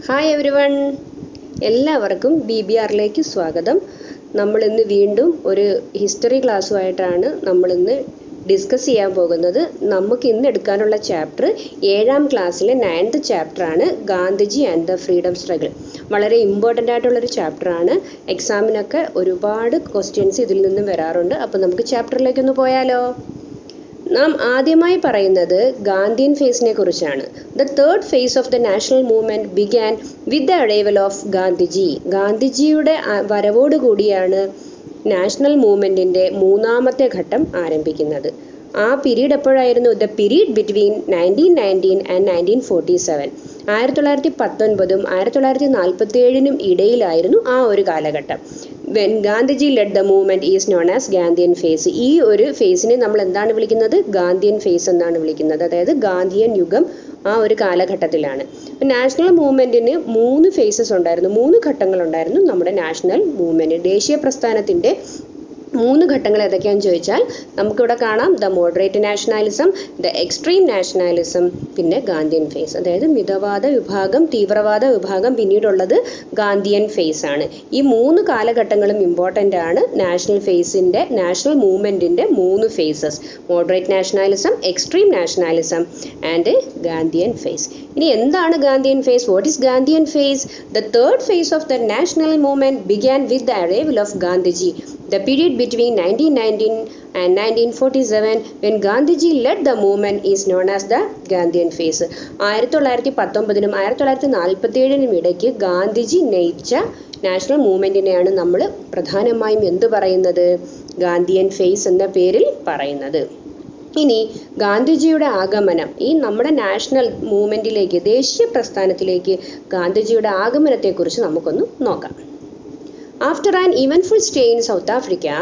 Hi everyone, എല്ലാവർക്കും BBRലേക്ക് സ്വാഗതം. നമ്മളിന്ന് വീണ്ടും ഒരു ഹിസ്റ്ററി ക്ലാസ്സുമായിട്ടാണ് നമ്മളിന്ന് ഡിസ്കസ് ചെയ്യാൻ പോകുന്നത്. നമുക്ക് ഇന്ന് എടുക്കാനുള്ള ചാപ്റ്റർ 7ാം ക്ലാസ്സിലെ 9th ചാപ്റ്ററാണ്, Gandhiji and the freedom struggle. വളരെ ഇമ്പോർട്ടൻ്റ് ആയിട്ടുള്ളൊരു ചാപ്റ്ററാണ്. എക്സാമിനൊക്കെ ഒരുപാട് ക്വസ്റ്റ്യൻസ് ഇതിൽ നിന്നും വരാറുണ്ട്. അപ്പോൾ നമുക്ക് ചാപ്റ്ററിലേക്കൊന്ന് പോയാലോ? നാം ആദ്യമായി പറയുന്നത് ഗാന്ധിയൻ ഫേസിനെ കുറിച്ചാണ്. The third phase of the national movement began with the arrival of Gandhiji. ഗാന്ധിജിയുടെ വരവോടുകൂടിയാണ് നാഷണൽ മൂവ്മെൻറ്റിൻ്റെ മൂന്നാമത്തെ ഘട്ടം ആരംഭിക്കുന്നത്. ആ പീരീഡ് എപ്പോഴായിരുന്നു? The period between 1919 and 1947. 1919 1947 ഇടയിലായിരുന്നു ആ ഒരു കാലഘട്ടം. When Gandhiji led the movement is known as Gandhian phase. ഈ ഒരു ഫേസിനെ നമ്മൾ എന്താണ് വിളിക്കുന്നത്? ഗാന്ധിയൻ ഫേസ് എന്നാണ് വിളിക്കുന്നത്. അതായത് ഗാന്ധിയൻ യുഗം ആ ഒരു കാലഘട്ടത്തിലാണ്. നാഷണൽ മൂവ്മെൻറ്റിന് 3 ഫേസസ് ഉണ്ടായിരുന്നു, 3 ഘട്ടങ്ങളുണ്ടായിരുന്നു. നമ്മുടെ നാഷണൽ മൂവ്മെൻറ്റ്, ദേശീയ പ്രസ്ഥാനത്തിൻ്റെ 3 ഘട്ടങ്ങൾ ഏതൊക്കെയാണെന്ന് ചോദിച്ചാൽ നമുക്കിവിടെ കാണാം. The moderate nationalism, the extreme nationalism, പിന്നെ ഗാന്ധിയൻ ഫേസ്. അതായത് മിതവാദ വിഭാഗം, തീവ്രവാദ വിഭാഗം, പിന്നീടുള്ളത് ഗാന്ധിയൻ ഫേസ് ആണ്. ഈ 3 കാലഘട്ടങ്ങളും ഇമ്പോർട്ടൻ്റ് ആണ്. നാഷണൽ മൂവ്മെൻറ്റിൻ്റെ 3 phases: moderate nationalism, extreme nationalism and Gandhian phase. ഇനി എന്താണ് Gandhian phase? What is Gandhian phase? The third phase of the national movement began with the arrival of Gandhiji. The period between 1919 and 1947 when Gandhiji led the movement is known as the Gandhian phase. 1919 1947 ഇടയ്ക്ക് ഗാന്ധിജി നയിച്ച national മൂവ്മെൻറ്റിനെയാണ് നമ്മൾ പ്രധാനമായും എന്ത് പറയുന്നത്? Gandhian face എന്ന പേരിൽ പറയുന്നത്. ഇനി ഗാന്ധിജിയുടെ ആഗമനം, ഈ നമ്മുടെ നാഷണൽ മൂവ്മെൻറ്റിലേക്ക്, ദേശീയ പ്രസ്ഥാനത്തിലേക്ക് ഗാന്ധിജിയുടെ ആഗമനത്തെക്കുറിച്ച് നമുക്കൊന്ന് നോക്കാം. After an eventful stay in South Africa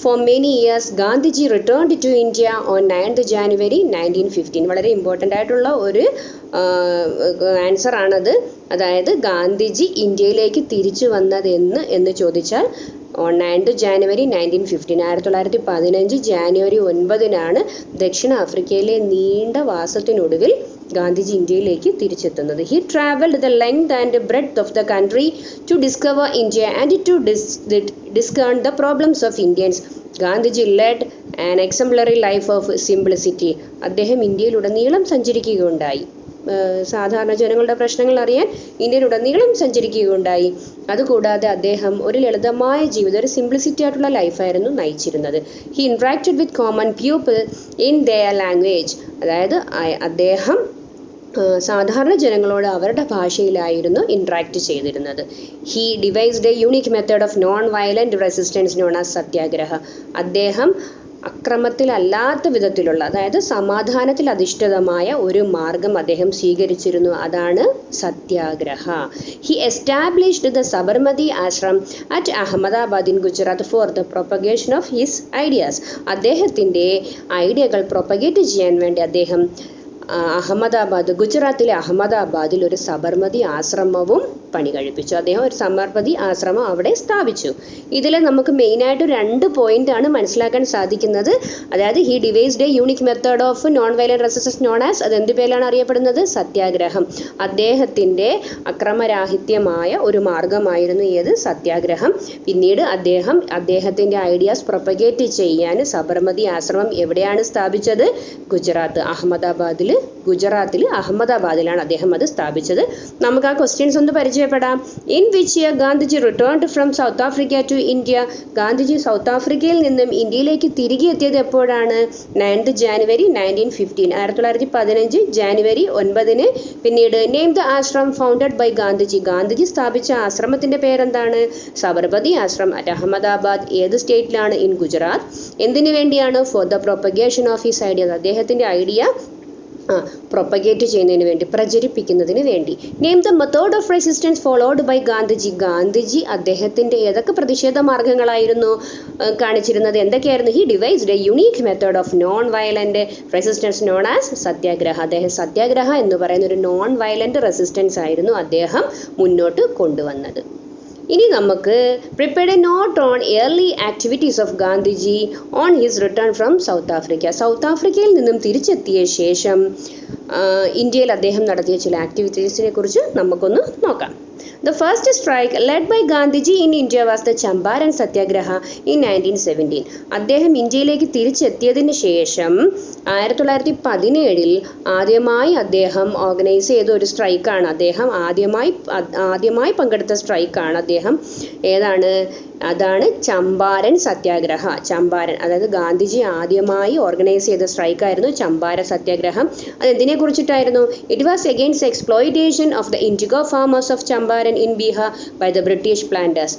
for many years, Gandhiji returned to India on 9th January 1915. വളരെ ഇമ്പോർട്ടൻ്റ് ആയിട്ടുള്ള ഒരു ആൻസർ ആണത്. അതായത് ഗാന്ധിജി ഇന്ത്യയിലേക്ക് തിരിച്ചു വന്നത് എന്ന് ചോദിച്ചാൽ on 9th January 1915, 1915 ജാനുവരി 9 ദക്ഷിണാഫ്രിക്കയിലെ നീണ്ട വാസത്തിനൊടുവിൽ ഗാന്ധിജി ഇന്ത്യയിലേക്ക് തിരിച്ചെത്തുന്നത്. He travelled the length and breadth of the country to discover India and to discern the problems of Indians. Gandhiji led an exemplary life of simplicity. അദ്ദേഹം ഇന്ത്യയിലുടനീളം സഞ്ചരിക്കുകയുണ്ടായി. സാധാരണ ജനങ്ങളുടെ പ്രശ്നങ്ങൾ അറിയാൻ ഇന്ത്യയിലുടനീളം സഞ്ചരിക്കുകയുണ്ടായി. അതുകൂടാതെ അദ്ദേഹം ഒരു ലളിതമായ ജീവിതം, ഒരു സിംപ്ലിസിറ്റി ആയിട്ടുള്ള ലൈഫായിരുന്നു നയിച്ചിരുന്നത്. He interacted with common people in their language. അതായത് അദ്ദേഹം സാധാരണ ജനങ്ങളോട് അവരുടെ ഭാഷയിലായിരുന്നു ഇൻട്രാക്ട് ചെയ്തിരുന്നത്. He devised a unique method of non violent resistance known as satyagraha. അദ്ദേഹം അക്രമത്തിലല്ലാത്ത വിധത്തിലുള്ള, അതായത് സമാധാനത്തിൽ അധിഷ്ഠിതമായ ഒരു മാർഗം അദ്ദേഹം സ്വീകരിച്ചിരുന്നു. അതാണ് satyagraha. He established the Sabarmati ashram at Ahmedabad in Gujarat for the propagation of his ideas. അദ്ദേഹത്തിൻ്റെ ഐഡിയകൾ പ്രൊപ്പഗേറ്റ് ചെയ്യാൻ വേണ്ടി അദ്ദേഹം ഗുജറാത്തിലെ അഹമ്മദാബാദിൽ ഒരു സബർമതി ആശ്രമവും പണി കഴിപ്പിച്ചു. അദ്ദേഹം ഒരു സബർമതി ആശ്രമം അവിടെ സ്ഥാപിച്ചു. ഇതിൽ നമുക്ക് മെയിനായിട്ട് 2 പോയിന്റാണ് മനസ്സിലാക്കാൻ സാധിക്കുന്നത്. അതായത് he devised a unique method of non violent resistance known as, അതെന്ത് പേരിലാണ് അറിയപ്പെടുന്നത്? സത്യാഗ്രഹം. അദ്ദേഹത്തിൻ്റെ അക്രമരാഹിത്യമായ ഒരു മാർഗമായിരുന്നു ഏത്? സത്യാഗ്രഹം. പിന്നീട് അദ്ദേഹത്തിൻ്റെ ഐഡിയാസ് പ്രൊപ്പഗേറ്റ് ചെയ്യാൻ സബർമതി ആശ്രമം എവിടെയാണ് സ്ഥാപിച്ചത്? ഗുജറാത്തിൽ അഹമ്മദാബാദിലാണ് അദ്ദേഹം അത് സ്ഥാപിച്ചത്. നമുക്ക് ആ ക്വസ്റ്റ്യൻസ് ഒന്ന് പരിചയപ്പെടാം. In which year Gandhiji returned from South Africa to India. Gandhiji South ആഫ്രിക്കയിൽ നിന്നും ഇന്ത്യയിലേക്ക് തിരികെ എത്തിയത് എപ്പോഴാണ്? 9th January 1915, 1915 January 9. പിന്നീട് name the ashram founded by Gandhiji. Gandhiji സ്ഥാപിച്ച ആശ്രമത്തിൻ്റെ പേരെന്താണ്? സബർമതി ആശ്രം അറ്റ് അഹമ്മദാബാദ്. ഏത് സ്റ്റേറ്റിലാണ്? ഇൻ ഗുജറാത്ത്. എന്തിനു വേണ്ടിയാണ്? For the propagation of his ideas. അദ്ദേഹത്തിൻ്റെ ഐഡിയ പ്രൊപ്പഗേറ്റ് ചെയ്യുന്നതിന് വേണ്ടി, പ്രചരിപ്പിക്കുന്നതിന് വേണ്ടി. Name the method of resistance followed by Gandhiji. Gandhiji അദ്ദേഹത്തിൻ്റെ ഏതൊക്കെ പ്രതിഷേധ മാർഗങ്ങളായിരുന്നു കാണിച്ചിരുന്നത്? എന്തൊക്കെയായിരുന്നു? He devised a unique method of non violent resistance known as satyagraha. അദ്ദേഹം സത്യാഗ്രഹ എന്ന് പറയുന്ന ഒരു നോൺ വയലന്റ് റെസിസ്റ്റൻസ് ആയിരുന്നു അദ്ദേഹം മുന്നോട്ട് കൊണ്ടുവന്നത്. ഇനി നമുക്ക് prepared a note on early activities of Gandhiji on his return from South Africa. South ആഫ്രിക്കയിൽ നിന്നും തിരിച്ചെത്തിയ ശേഷം ഇന്ത്യയിൽ അദ്ദേഹം നടത്തിയ ചില ആക്ടിവിറ്റീസിനെ കുറിച്ച് നമുക്കൊന്ന് നോക്കാം. The first strike led by Gandhiji in India was the Champaran Satyagraha in 1917. അദ്ദേഹം ഇന്ത്യയിലേക്ക് തിരിച്ചെത്തിയതിന് ശേഷം 1917 ആദ്യമായി അദ്ദേഹം ഓർഗനൈസ് ചെയ്ത ഒരു സ്ട്രൈക്കാണ്. അദ്ദേഹം ആദ്യമായി പങ്കെടുത്ത സ്ട്രൈക്കാണ് അദ്ദേഹം അതാണ് ചമ്പാരൻ സത്യാഗ്രഹ. ചമ്പാരൻ, അതായത് ഗാന്ധിജി ആദ്യമായി ഓർഗനൈസ് ചെയ്ത സ്ട്രൈക്കായിരുന്നു ചമ്പാര സത്യാഗ്രഹം. അതെന്തിനെ കുറിച്ചിട്ടായിരുന്നു? It was against exploitation of the indigo farmers of Champaran in Bihar by the British planters.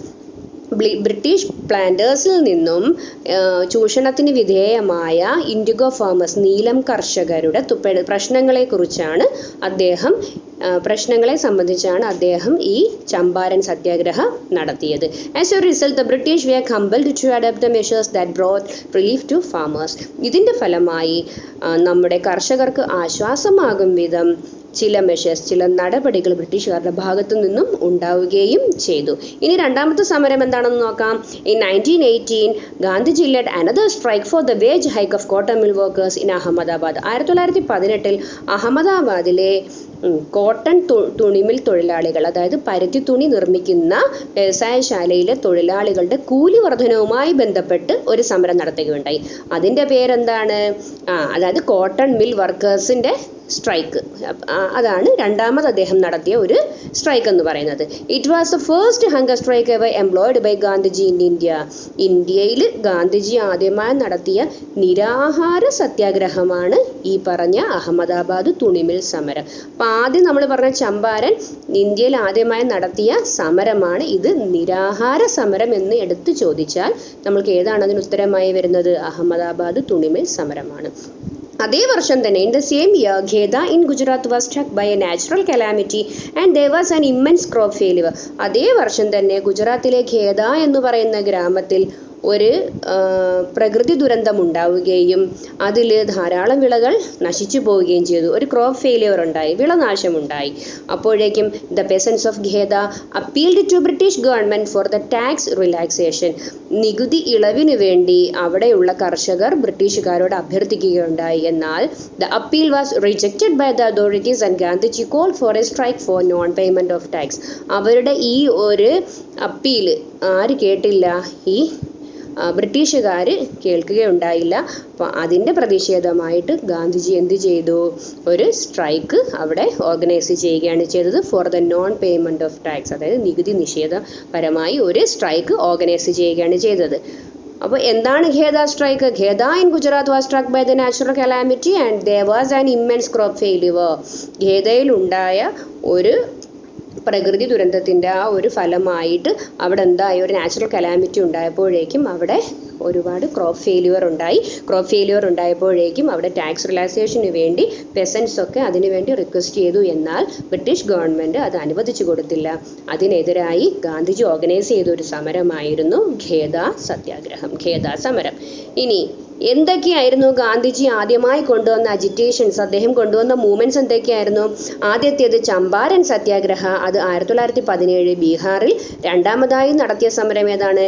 British പ്ലാന്റേഴ്സിൽ നിന്നും ചൂഷണത്തിന് വിധേയമായ ഇൻഡിഗോ ഫാമേഴ്സ്, നീലം കർഷകരുടെ പ്രശ്നങ്ങളെ സംബന്ധിച്ചാണ് അദ്ദേഹം ഈ ചമ്പാരൻ സത്യാഗ്രഹ നടത്തിയത്. As A result the British were compelled to adopt the measures that brought relief to farmers. ഇതിന്റെ ഫലമായി നമ്മുടെ കർഷകർക്ക് ആശ്വാസമാകും വിധം ചില നടപടികൾ ബ്രിട്ടീഷുകാരുടെ ഭാഗത്തു നിന്നും ഉണ്ടാവുകയും ചെയ്തു. ഇനി രണ്ടാമത്തെ സമരം എന്താണെന്ന് നോക്കാം. In 1918 Gandhiji led another strike for the wage hike of cotton mill workers in Ahmedabad. 1918 അഹമ്മദാബാദിലെ കോട്ടൺ തുണിമിൽ തൊഴിലാളികൾ, അതായത് പരുത്തി തുണി നിർമ്മിക്കുന്ന വ്യവസായശാലയിലെ തൊഴിലാളികളുടെ കൂലി വർധനവുമായി ബന്ധപ്പെട്ട് ഒരു സമരം നടത്തുകയുണ്ടായി. അതിൻ്റെ പേരെന്താണ്? അതായത് കോട്ടൺ മിൽ വർക്കേഴ്സിൻ്റെ സ്ട്രൈക്ക്. അതാണ് രണ്ടാമത് അദ്ദേഹം നടത്തിയ ഒരു സ്ട്രൈക്ക് എന്ന് പറയുന്നത്. It was the first hunger strike ever employed by Gandhiji in India. ഇന്ത്യയിൽ ഗാന്ധിജി ആദ്യമായി നടത്തിയ നിരാഹാര സത്യാഗ്രഹമാണ് ഈ പറഞ്ഞ അഹമ്മദാബാദ് തുണിമിൽ സമരം. അപ്പം ആദ്യം നമ്മൾ പറഞ്ഞ ചമ്പാരൻ ഇന്ത്യയിൽ ആദ്യമായി നടത്തിയ സമരമാണ്. ഇത് നിരാഹാര സമരം എന്ന് എടുത്തു ചോദിച്ചാൽ നമ്മൾക്ക് ഏതാണ് അതിന് ഉത്തരമായി വരുന്നത്? അഹമ്മദാബാദ് തുണിമിൽ സമരമാണ്. അതേ വർഷം തന്നെ in the same year Kheda in Gujarat was struck by a natural calamity and there was an immense crop failure. അതേ വർഷം തന്നെ ഗുജറാത്തിലെ ഖേദ എന്ന് പറയുന്ന ഗ്രാമത്തിൽ ഒരു പ്രകൃതി ദുരന്തം ഉണ്ടാവുകയും അതിൽ ധാരാളം വിളകൾ നശിച്ചു പോവുകയും ചെയ്തു. ഒരു ക്രോപ്പ് ഫെയിലിയർ ഉണ്ടായി, വിളനാശമുണ്ടായി. അപ്പോഴേക്കും the peasants of Kheda appealed to British government for the tax relaxation. നികുതി ഇളവിന് വേണ്ടി അവിടെയുള്ള കർഷകർ ബ്രിട്ടീഷുകാരോട് അഭ്യർത്ഥിക്കുകയുണ്ടായി. എന്നാൽ the appeal was rejected by the authorities and Gandhiji call for a strike for non payment of tax. അവരുടെ ഈ ഒരു അപ്പീൽ ആര് കേട്ടില്ല? ഈ ബ്രിട്ടീഷുകാർ കേൾക്കുകയുണ്ടായില്ല. അപ്പോൾ അതിൻ്റെ പ്രതിഷേധമായിട്ട് ഗാന്ധിജി എന്ത് ചെയ്തു? ഒരു സ്ട്രൈക്ക് അവിടെ ഓർഗനൈസ് ചെയ്യുകയാണ് ചെയ്തത്. For the non payment of tax, അതായത് നികുതി നിഷേധപരമായി ഒരു സ്ട്രൈക്ക് ഓർഗനൈസ് ചെയ്യുകയാണ് ചെയ്തത്. അപ്പോൾ എന്താണ് Kheda strike? Kheda in Gujarat was struck by the natural calamity and there was an immense crop failure. ഖേദയിലുണ്ടായ ഒരു പ്രകൃതി ദുരന്തത്തിൻ്റെ ആ ഒരു ഫലമായിട്ട് അവിടെ എന്തായി? ഒരു നാച്ചുറൽ കലാമിറ്റി ഉണ്ടായപ്പോഴേക്കും അവിടെ ഒരുപാട് ക്രോപ്പ് ഫെയിലിയർ ഉണ്ടായപ്പോഴേക്കും അവിടെ ടാക്സ് റിലാക്സേഷന് വേണ്ടി പെസൻസ് ഒക്കെ അതിനുവേണ്ടി റിക്വസ്റ്റ് ചെയ്തു. എന്നാൽ ബ്രിട്ടീഷ് ഗവൺമെൻറ് അത് അനുവദിച്ചു കൊടുത്തില്ല. അതിനെതിരായി ഗാന്ധിജി ഓർഗനൈസ് ചെയ്ത ഒരു സമരമായിരുന്നു ഖേദ സത്യാഗ്രഹം, ഖേദ സമരം. ഇനി എന്തൊക്കെയായിരുന്നു ഗാന്ധിജി ആദ്യമായി കൊണ്ടുവന്ന അജിറ്റേഷൻസ്, അദ്ദേഹം കൊണ്ടുവന്ന മൂവ്മെൻറ്റ്സ് എന്തൊക്കെയായിരുന്നു? ആദ്യത്തേത് ചമ്പാരൻ സത്യാഗ്രഹ, അത് 1917 ബീഹാറിൽ. രണ്ടാമതായി നടത്തിയ സമരം ഏതാണ്?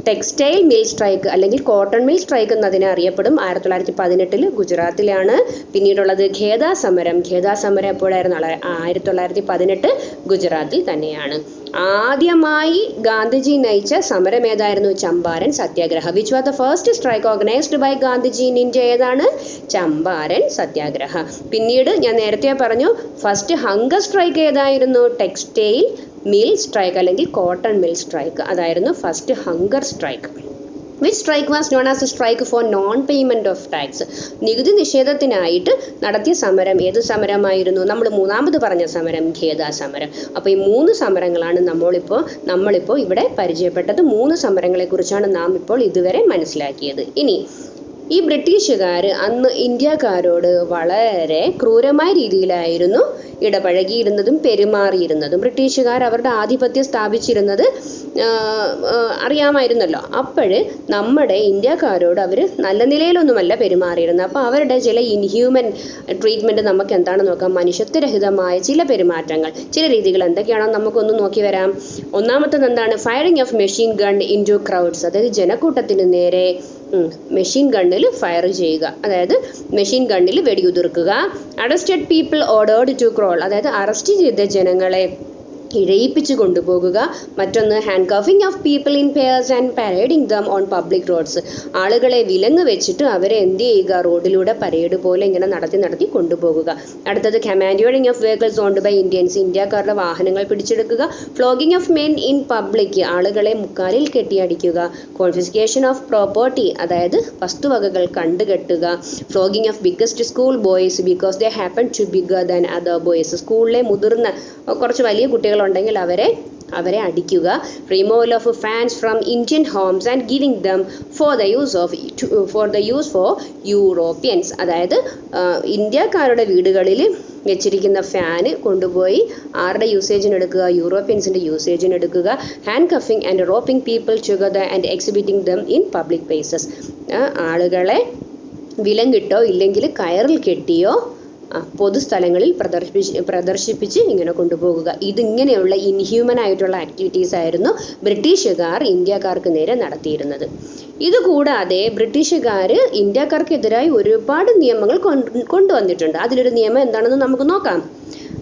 ടെക്സ്റ്റൈൽ മിൽ സ്ട്രൈക്ക് അല്ലെങ്കിൽ കോട്ടൺ മിൽ സ്ട്രൈക്ക് എന്നതിനെ അറിയപ്പെടും. 1918 ഗുജറാത്തിലാണ്. പിന്നീടുള്ളത് ഖേദ സമരം. ഖേദ സമരം എപ്പോഴായിരുന്നു? 1918 ഗുജറാത്തിൽ തന്നെയാണ്. ആദ്യമായി ഗാന്ധിജി നയിച്ച സമരം ഏതായിരുന്നു? Champaran Satyagraha. Which was the first strike organised by Gandhiji in India? ഏതാണ്? ചമ്പാരൻ സത്യാഗ്രഹ. പിന്നീട് ഞാൻ നേരത്തെ പറഞ്ഞു ഫസ്റ്റ് ഹങ്കർ സ്ട്രൈക്ക് ഏതായിരുന്നു? ടെക്സ്റ്റൈൽ മിൽ സ്ട്രൈക്ക് അല്ലെങ്കിൽ കോട്ടൺ മിൽ സ്ട്രൈക്ക്. അതായിരുന്നു first hunger strike. Which strike was known as a strike for non payment of tax. നികുതി നിഷേധത്തിനായിട്ട് നടത്തിയ സമരം ഏത് സമരമായിരുന്നു? നമ്മൾ മൂന്നാമത് പറഞ്ഞ സമരം ഖേദ സമരം. അപ്പോൾ ഈ 3 സമരങ്ങളാണ് നമ്മളിപ്പോൾ ഇവിടെ പരിചയപ്പെട്ടത്. 3 സമരങ്ങളെക്കുറിച്ചാണ് നാം ഇപ്പോൾ ഇതുവരെ മനസ്സിലാക്കിയത്. ഇനി ഈ ബ്രിട്ടീഷുകാർ അന്ന് ഇന്ത്യക്കാരോട് വളരെ ക്രൂരമായ രീതിയിലായിരുന്നു ഇടപഴകിയിരുന്നതും പെരുമാറിയിരുന്നതും. ബ്രിട്ടീഷുകാർ അവരുടെ ആധിപത്യം സ്ഥാപിച്ചിരുന്നത് അറിയാമായിരുന്നല്ലോ. അപ്പോഴ് നമ്മുടെ ഇന്ത്യക്കാരോട് അവർ നല്ല നിലയിലൊന്നുമല്ല പെരുമാറിയിരുന്നത്. അപ്പോൾ അവരുടെ ചില ഇൻഹ്യൂമൻ ട്രീറ്റ്മെൻറ്റ് നമുക്ക് എന്താണെന്ന് നോക്കാം. മനുഷ്യത്വരഹിതമായ ചില പെരുമാറ്റങ്ങൾ, ചില രീതികൾ എന്തൊക്കെയാണെന്ന് നമുക്കൊന്ന് നോക്കി വരാം. ഒന്നാമത്തത് എന്താണ്? Firing of machine gun into crowds, അതായത് ജനക്കൂട്ടത്തിന് നേരെ മെഷീൻ ഗണ്ണിൽ ഫയർ ചെയ്യുക, അതായത് മെഷീൻ ഗണ്ണിൽ വെടിയുതിർക്കുക. Arrested people ordered to crawl, അതായത് അറസ്റ്റ് ചെയ്ത ജനങ്ങളെ ഇഴയിപ്പിച്ച് കൊണ്ടുപോകുക. മറ്റൊന്ന് handcuffing of people in pairs and parading them on public roads, ആളുകളെ വിലങ്ങ് വെച്ചിട്ട് അവരെ എന്ത് ചെയ്യുക, റോഡിലൂടെ പരേഡ് പോലെ ഇങ്ങനെ നടത്തി കൊണ്ടുപോകുക. അടുത്തത് commandeering of vehicles owned by Indians, ഇന്ത്യക്കാരുടെ വാഹനങ്ങൾ പിടിച്ചെടുക്കുക. Flogging of men in public, ആളുകളെ മുക്കാലിൽ കെട്ടിയടിക്കുക. കോൺഫിസ്കേഷൻ ഓഫ് പ്രോപ്പർട്ടി, അതായത് വസ്തുവകകൾ കണ്ടുകെട്ടുക. Flogging of biggest school boys because they happen to bigger than other boys, സ്കൂളിലെ മുതിർന്ന കുറച്ച് വലിയ കുട്ടികളുണ്ടെങ്കിൽ അവരെ അടിക്കുക. Removal of fans from Indian homes and giving them for the use for Europeans, അതായത് ഇന്ത്യക്കാരുടെ വീടുകളിൽ വെച്ചിരിക്കുന്ന ഫാന് കൊണ്ടുപോയി ആരുടെ യൂസേജിന് എടുക്കുക? യൂറോപ്യൻസിൻ്റെ യൂസേജിന് എടുക്കുക. Hand coughing and roping people together and exhibiting them in public places, ആളുകളെ വിലങ്ങിട്ടോ ഇല്ലെങ്കിൽ കയറിൽ കെട്ടിയോ പൊതുസ്ഥലങ്ങളിൽ പ്രദർശിപ്പിച്ച് ഇങ്ങനെ കൊണ്ടുപോകുക. ഇതിങ്ങനെയുള്ള ഇൻഹ്യൂമൻ ആയിട്ടുള്ള ആക്ടിവിറ്റീസ് ആയിരുന്നു ബ്രിട്ടീഷുകാർ ഇന്ത്യക്കാർക്ക് നേരെ നടത്തിയിരുന്നത്. ഇതുകൂടാതെ ബ്രിട്ടീഷുകാർ ഇന്ത്യക്കാർക്കെതിരായി ഒരുപാട് നിയമങ്ങൾ കൊണ്ടുവന്നിട്ടുണ്ട്. അതിലൊരു നിയമം എന്താണെന്ന് നമുക്ക് നോക്കാം.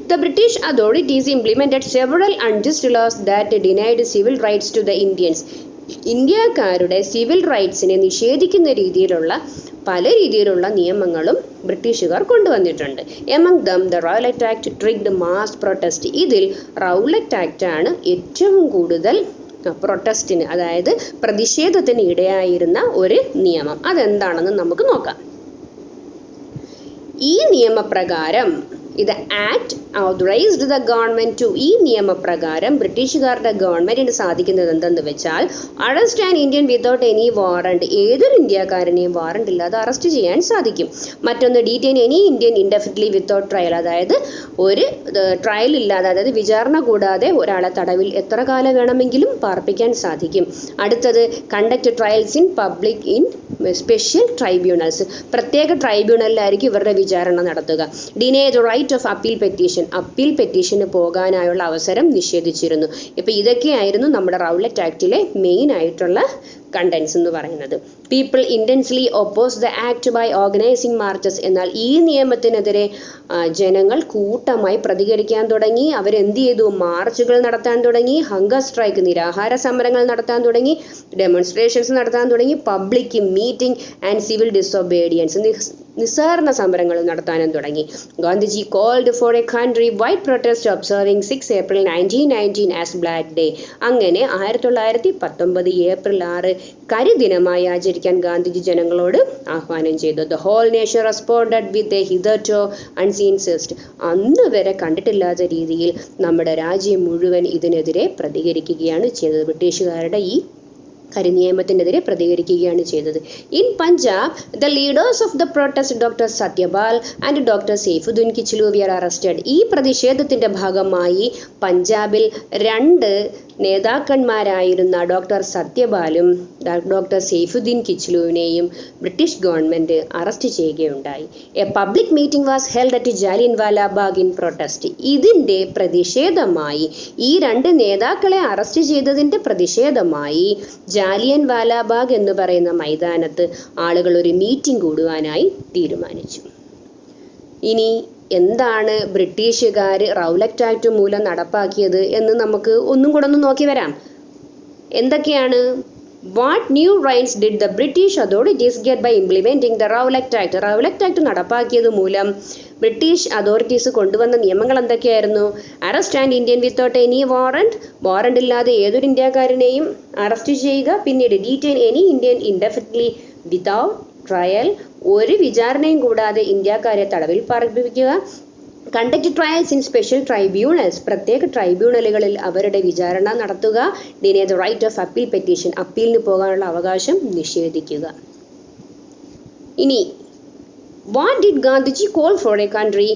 The British authorities implemented several unjust laws that denied civil rights to the Indians. ഇന്ത്യക്കാരുടെ സിവിൽ റൈറ്റ്സിനെ നിഷേധിക്കുന്ന രീതിയിലുള്ള പല രീതിയിലുള്ള നിയമങ്ങളും ബ്രിട്ടീഷുകാർ കൊണ്ടുവന്നിട്ടുണ്ട്. Among them the Rowlatt Act triggered mass protest, ഇതിൽ റൗലറ്റ് ആക്ട് ആണ് ഏറ്റവും കൂടുതൽ പ്രൊട്ടസ്റ്റിന്, അതായത് പ്രതിഷേധത്തിന് ഇടയായിരുന്ന ഒരു നിയമം. അതെന്താണെന്ന് നമുക്ക് നോക്കാം. ഈ നിയമപ്രകാരം ഇത് act authorised the government to, ഈ നിയമപ്രകാരം ബ്രിട്ടീഷുകാരുടെ ഗവൺമെന്റിന് സാധിക്കുന്നത് എന്തെന്ന് വെച്ചാൽ arrest an Indian without any warrant, ഏതൊരു ഇന്ത്യക്കാരനെയും വാറണ്ട് ഇല്ലാതെ അറസ്റ്റ് ചെയ്യാൻ സാധിക്കും. മറ്റൊന്ന് detain any Indian indefinitely without trial, അതായത് ഒരു ട്രയൽ ഇല്ലാതെ, അതായത് വിചാരണ കൂടാതെ ഒരാളെ തടവിൽ എത്ര കാലം വേണമെങ്കിലും പാർപ്പിക്കാൻ സാധിക്കും. അടുത്തത് conduct trials in public in special tribunals, പ്രത്യേക ട്രൈബ്യൂണലിലായിരിക്കും ഇവരുടെ വിചാരണ നടത്തുക. Deny the right of appeal petition, appeal പെറ്റീഷന് പോകാനായുള്ള അവസരം നിഷേധിച്ചിരുന്നു. ഇപ്പോൾ ഇതൊക്കെയായിരുന്നു നമ്മുടെ റൗലറ്റ് ആക്ടിലെ മെയിൻ ആയിട്ടുള്ള കണ്ടൻസ് എന്ന് പറയുന്നത്. People intensely oppose the act by organising marches, എന്നാൽ ഈ നിയമത്തിനെതിരെ ജനങ്ങൾ കൂട്ടമായി പ്രതികരിക്കാൻ തുടങ്ങി. അവരെന്ത് ചെയ്തു? മാർച്ചുകൾ നടത്താൻ തുടങ്ങി, ഹങ്കർ സ്ട്രൈക്ക്, നിരാഹാര സമരങ്ങൾ നടത്താൻ തുടങ്ങി, ഡെമോൺസ്ട്രേഷൻസ് നടത്താൻ തുടങ്ങി, public meeting and civil disobedience, നിസ്സഹരണ സമരങ്ങൾ നടത്താനും തുടങ്ങി. Gandhiji called for a country wide protest observing 6 April 1919 as black day. അങ്ങനെ 1919 ഏപ്രിൽ 6 കരിദിനമായി ആചരിക്കാൻ ഗാന്ധിജി ജനങ്ങളോട് ആഹ്വാനം ചെയ്തു. The whole nation responded with a hitherto unseen zest, അന്ന് വരെ കണ്ടിട്ടില്ലാത്ത രീതിയിൽ നമ്മുടെ രാജ്യം മുഴുവൻ ഇതിനെതിരെ പ്രതികരിക്കുകയാണ് ചെയ്തത്. ബ്രിട്ടീഷുകാരുടെ ഈ കരിനിയമത്തിനെതിരെ പ്രതികരിക്കുകയാണ് ചെയ്തത്. In Punjab the leaders of the protest doctor Satyapal and doctor 𝗕𝗕𝗥 were arrested. ഈ പ്രതിഷേധത്തിന്റെ ഭാഗമായി പഞ്ചാബിൽ 2 നേതാക്കന്മാരായിരുന്ന ഡോക്ടർ സത്യപാലും ഡോക്ടർ 𝗕𝗕𝗥നെയും ബ്രിട്ടീഷ് ഗവൺമെന്റ് അറസ്റ്റ് ചെയ്യുകയുണ്ടായി. A public meeting was held at Jallianwala Bagh in protest. ഇതിന്റെ പ്രതിഷേധമായി, ഈ 2 നേതാക്കളെ അറസ്റ്റ് ചെയ്തതിന്റെ പ്രതിഷേധമായി ജാലിയൻവാല ബാഗ് എന്ന് പറയുന്ന മൈതാനത്ത് ആളുകൾ ഒരു മീറ്റിംഗ് കൂടുവാനായി തീരുമാനിച്ചു. ഇനി എന്താണ് ബ്രിട്ടീഷുകാർ റൗലറ്റ് ആക്ട് മൂലം നടപ്പാക്കിയത് എന്ന് നമുക്ക് ഒന്നും കൂടെ ഒന്ന് നോക്കി വരാം. എന്തൊക്കെയാണ്? What new rights did the British authorities get by implementing the Rowlatt Act? Rowlatt act നടപ്പാക്കിയത് മൂലം ബ്രിട്ടീഷ് അതോറിറ്റീസ് കൊണ്ടുവന്ന നിയമങ്ങൾ എന്തൊക്കെയായിരുന്നു? Arrest and Indian without any warrant, warrant ഇല്ലാതെ ഏതൊരു ഇന്ത്യക്കാരനെയും അറസ്റ്റ് ചെയ്യുക. പിന്നീട് detain any Indian indefinitely without trial, ഒരു വിചാരണയും കൂടാതെ ഇന്ത്യക്കാരെ തടവിൽ പാർപ്പിക്കുക. Conduct trials in special tribunals, പ്രത്യേക ട്രൈബ്യൂണലുകളിൽ അവരുടെ വിചാരണ നടത്തുക. Deny the right of appeal petition, അപ്പീലിന് പോകാനുള്ള അവകാശം നിഷേധിക്കുക. ഇനി what did Gandhiji call for a country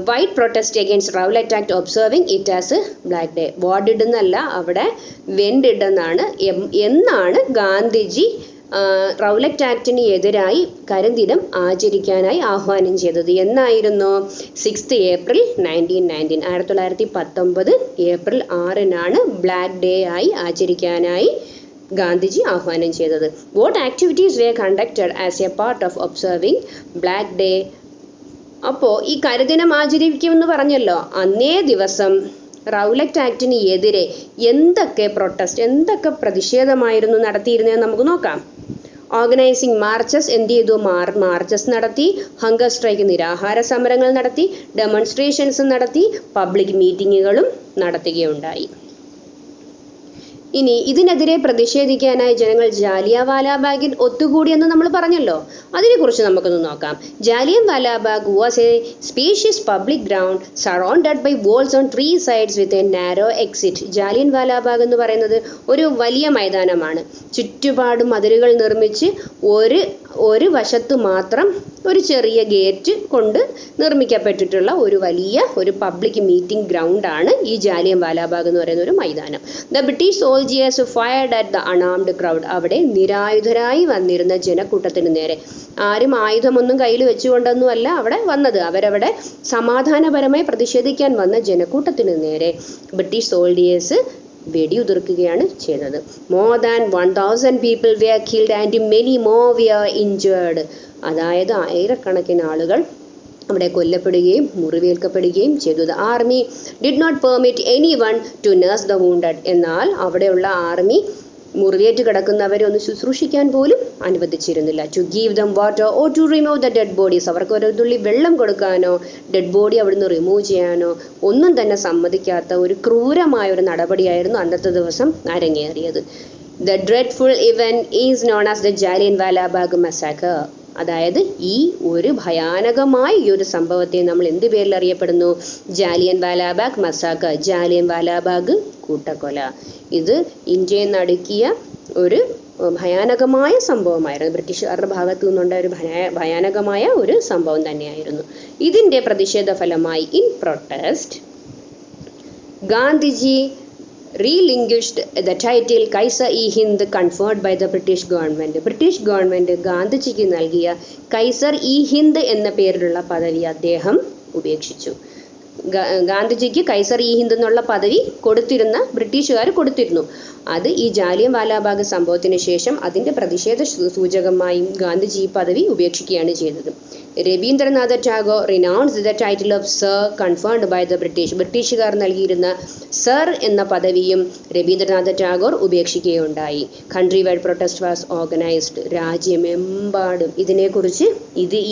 wide protest against Rowlatt Act, observing it as a black day? What did എന്നല്ല, അവിടെ when did എന്നാണ്. എന്നാണ് ഗാന്ധിജി റൗലറ്റ് ആക്ടിന് എതിരായി കരിദിനം ആചരിക്കാനായി ആഹ്വാനം ചെയ്തത്? എന്നായിരുന്നു? 6th April 1919, 1919 ഏപ്രിൽ 6-നാണ് ബ്ലാക്ക് ഡേ ആയി ആചരിക്കാനായി ഗാന്ധിജി ആഹ്വാനം ചെയ്തത്. What activities were conducted as a part of observing black day? അപ്പോൾ ഈ കരിദിനം ആചരിക്കുമെന്ന് പറഞ്ഞല്ലോ, അന്നേ ദിവസം റൗലറ്റ് ആക്ടിന് എതിരെ എന്തൊക്കെ പ്രൊട്ടസ്റ്റ്, എന്തൊക്കെ പ്രതിഷേധമായിരുന്നു നടത്തിയിരുന്നതെന്ന് നമുക്ക് നോക്കാം. ഓർഗനൈസിങ് മാർച്ചസ്, എന്ത് ചെയ്തു? മാർച്ചസ് നടത്തി, ഹങ്കർ സ്ട്രൈക്ക് നിരാഹാര സമരങ്ങൾ നടത്തി, ഡെമോൺസ്ട്രേഷൻസ് നടത്തി, പബ്ലിക് മീറ്റിങ്ങുകളും നടത്തുകയുണ്ടായി. ഇനി ഇതിനെതിരെ പ്രതിഷേധിക്കാനായി ജനങ്ങൾ ജാലിയൻവാലാബാഗിൽ ഒത്തുകൂടിയെന്ന് നമ്മൾ പറഞ്ഞല്ലോ, അതിനെക്കുറിച്ച് നമുക്കൊന്ന് നോക്കാം. Jallianwala Bagh was a spacious public ground surrounded by walls on 3 sides with a narrow exit. Jallianwala Bagh എന്ന് പറയുന്നത് ഒരു വലിയ മൈതാനമാണ്. ചുറ്റുപാടും മതിലുകൾ നിർമ്മിച്ച് ഒരു വശത്ത് മാത്രം ഒരു ചെറിയ ഗേറ്റ് കൊണ്ട് നിർമ്മിക്കപ്പെട്ടിട്ടുള്ള ഒരു പബ്ലിക് മീറ്റിംഗ് ഗ്രൗണ്ടാണ് ഈ ജാലിയൻവാലാബാഗ് എന്ന് പറയുന്ന ഒരു മൈതാനം. The British soldiers fired at the unarmed crowd. അവിടെ നിരായുധരായി വന്നിരുന്ന ജനക്കൂട്ടത്തിന് നേരെ, ആരും ആയുധമൊന്നും കയ്യിൽ വെച്ചുകൊണ്ടൊന്നുമല്ല അവിടെ വന്നത്, അവരവിടെ സമാധാനപരമായി പ്രതിഷേധിക്കാൻ വന്ന ജനക്കൂട്ടത്തിന് നേരെ ബ്രിട്ടീഷ് സോൾജിയേഴ്സ് വെടിയുതിർക്കുകയാണ് ചെയ്തത്. more than 1000 people were killed and many more were injured. അതായത് ആയിരക്കണക്കിന് ആളുകൾ അവിടെ കൊല്ലപ്പെടുകയും മുറിവേൽക്കപ്പെടുകയും ചെയ്തു. The army did not permit anyone to nurse the wounded. എന്നാൽ അവിടെയുള്ള ആർമി മുറിവേറ്റ് കിടക്കുന്നവരെ ഒന്ന് ശുശ്രൂഷിക്കാൻ പോലും അനുവദിച്ചിരുന്നില്ല. To give them water or to remove the dead bodies. അവർക്ക് ഒരു തുള്ളി വെള്ളം കൊടുക്കാനോ ഡെഡ് ബോഡി അവിടുന്ന് റിമൂവ് ചെയ്യാനോ ഒന്നും തന്നെ സമ്മതിക്കാത്ത ഒരു ക്രൂരമായ ഒരു നടപടിയായിരുന്നു അന്നത്തെ ദിവസം അരങ്ങേറിയത്. The dreadful event is known as the Jallianwala Bagh massacre. അതായത് ഈ ഒരു ഭയാനകമായ ഈ ഒരു സംഭവത്തെ നമ്മൾ എന്ത് പേരിൽ അറിയപ്പെടുന്നു? ജാലിയൻവാലാബാഗ് മസാക്കർ, ജാലിയൻവാലാബാഗ് കൂട്ടക്കൊല. ഇത് ഇന്ത്യയിൽ നടക്കിയ ഒരു ഭയാനകമായ സംഭവമായിരുന്നു. ബ്രിട്ടീഷുകാരുടെ ഭാഗത്തു നിന്നുണ്ടായ ഒരു ഭയാനകമായ ഒരു സംഭവം തന്നെയായിരുന്നു. ഇതിൻ്റെ പ്രതിഷേധ ഫലമായി in protest Gandhiji relinquished the title 𝗕𝗕𝗥 conferred by the British government. British government ഗാന്ധിജിക്ക് നൽകിയ 𝗕𝗕𝗥 എന്ന പേരിലുള്ള പദവി അദ്ദേഹം ഉപേക്ഷിച്ചു. ഗാന്ധിജിക്ക് 𝗕𝗕𝗥 എന്നുള്ള പദവി ബ്രിട്ടീഷുകാർ കൊടുത്തിരുന്നു. അത് ഈ ജാലിയൻവാലാബാഗ് സംഭവത്തിന് ശേഷം അതിൻ്റെ പ്രതിഷേധ സൂചകമായി ഗാന്ധിജി ഈ പദവി ഉപേക്ഷിക്കുകയാണ് ചെയ്തത്. Rabindranath Tagore renounced the title of sir conferred by the British. ബ്രിട്ടീഷുകാർ നൽകിയിരുന്ന സർ എന്ന പദവിയും രവീന്ദ്രനാഥ ടാഗോർ ഉപേക്ഷിക്കുകയുണ്ടായി. Country wide protest was organised. രാജ്യമെമ്പാടും ഇതിനെക്കുറിച്ച്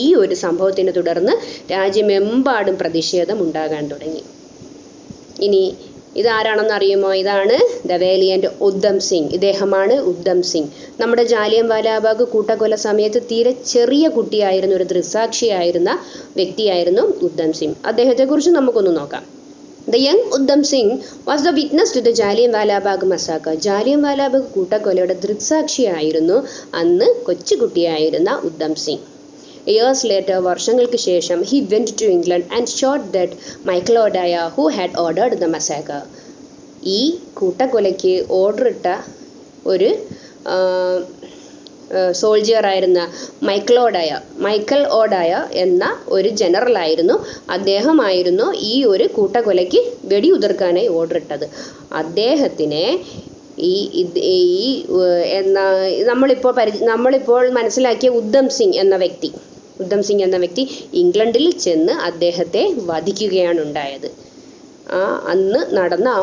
ഈ ഒരു സംഭവത്തിനെ തുടർന്ന് രാജ്യമെമ്പാടും പ്രതിഷേധം ഉണ്ടാകാൻ തുടങ്ങി. ഇനി ഇതാരാണെന്ന് അറിയുമോ? ഇതാണ് ദ വേലിയന്റ് ഉദ്ധം സിംഗ്. ഇദ്ദേഹമാണ് ഉദ്ധം സിംഗ്. നമ്മുടെ ജാലിയൻവാലാബാഗ് കൂട്ടക്കൊല സമയത്ത് തീരെ ചെറിയ കുട്ടിയായിരുന്ന ഒരു ദൃക്സാക്ഷിയായിരുന്ന വ്യക്തിയായിരുന്നു ഉദ്ധം സിംഗ്. അദ്ദേഹത്തെക്കുറിച്ച് നമുക്കൊന്ന് നോക്കാം. The young Udham Singh was the witness to the Jallianwala Bagh massacre. Jallianwala Bagh കൂട്ടക്കൊലയുടെ ദൃക്സാക്ഷിയായിരുന്നു അന്ന് കൊച്ചുകുട്ടിയായിരുന്ന ഉദ്ധം സിംഗ്. Years later, വർഷങ്ങൾക്ക് ശേഷം, he went to England and shot that 𝗵𝗕𝗥 who had ordered the massacre. ഈ കൂട്ടക്കൊലയ്ക്ക് ഓർഡർ ഇട്ട ഒരു സോൾജിയറായിരുന്ന 𝗵𝗕𝗥 എന്ന ഒരു ജനറലായിരുന്നു. അദ്ദേഹമായിരുന്നു ഈ ഒരു കൂട്ടക്കൊലയ്ക്ക് വെടിയുതിർക്കാനായി ഓർഡർ ഇട്ടത്. അദ്ദേഹത്തിനെ നമ്മളിപ്പോൾ മനസ്സിലാക്കിയ ഉദ്ധം സിംഗ് എന്ന വ്യക്തി ഇംഗ്ലണ്ടിൽ ചെന്ന് അദ്ദേഹത്തെ വധിക്കുകയാണ് ഉണ്ടായത്. അന്ന് നടന്ന ആ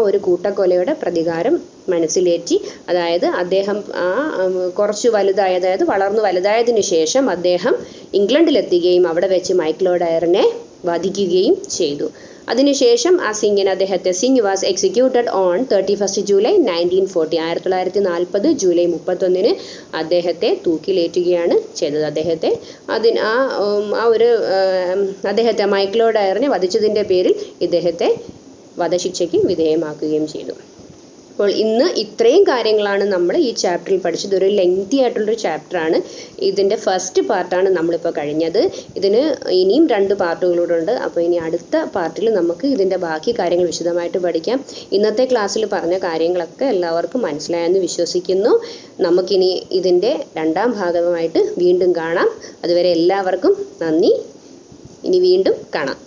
ഒരു കൂട്ടക്കൊലയുടെ പ്രതികാരം മനസ്സിലേറ്റി, അതായത് അദ്ദേഹം കുറച്ച് വലുതായി, അതായത് വളർന്നു വലുതായതിനു ശേഷം അദ്ദേഹം ഇംഗ്ലണ്ടിലെത്തുകയും അവിടെ വെച്ച് 𝗵𝗕𝗥 വധിക്കുകയും ചെയ്തു. അതിനുശേഷം Singh was executed on 31st July 1940. 1940 July 31 അദ്ദേഹത്തെ തൂക്കിലേറ്റുകയാണ് ചെയ്തത്. അദ്ദേഹത്തെ 𝗵𝗕𝗥 വധിച്ചതിൻ്റെ പേരിൽ ഇദ്ദേഹത്തെ വധശിക്ഷയ്ക്ക് വിധേയമാക്കുകയും ചെയ്തു. അപ്പോൾ ഇന്ന് ഇത്രയും കാര്യങ്ങളാണ് നമ്മൾ ഈ ചാപ്റ്ററിൽ പഠിച്ചത്. ഒരു ലെങ്തി ആയിട്ടുള്ളൊരു ചാപ്റ്ററാണ്. ഇതിൻ്റെ ഫസ്റ്റ് പാർട്ടാണ് നമ്മളിപ്പോൾ കഴിഞ്ഞത്. ഇതിന് ഇനിയും 2 പാർട്ടുകളൂടെ ഉണ്ട്. അപ്പോൾ ഇനി അടുത്ത പാർട്ടിൽ നമുക്ക് ഇതിൻ്റെ ബാക്കി കാര്യങ്ങൾ വിശദമായിട്ട് പഠിക്കാം. ഇന്നത്തെ ക്ലാസ്സിൽ പറഞ്ഞ കാര്യങ്ങളൊക്കെ എല്ലാവർക്കും മനസ്സിലായെന്ന് വിശ്വസിക്കുന്നു. നമുക്കിനി ഇതിൻ്റെ 2ാം ഭാഗമായിട്ട് വീണ്ടും കാണാം. അതുവരെ എല്ലാവർക്കും നന്ദി. ഇനി വീണ്ടും കാണാം.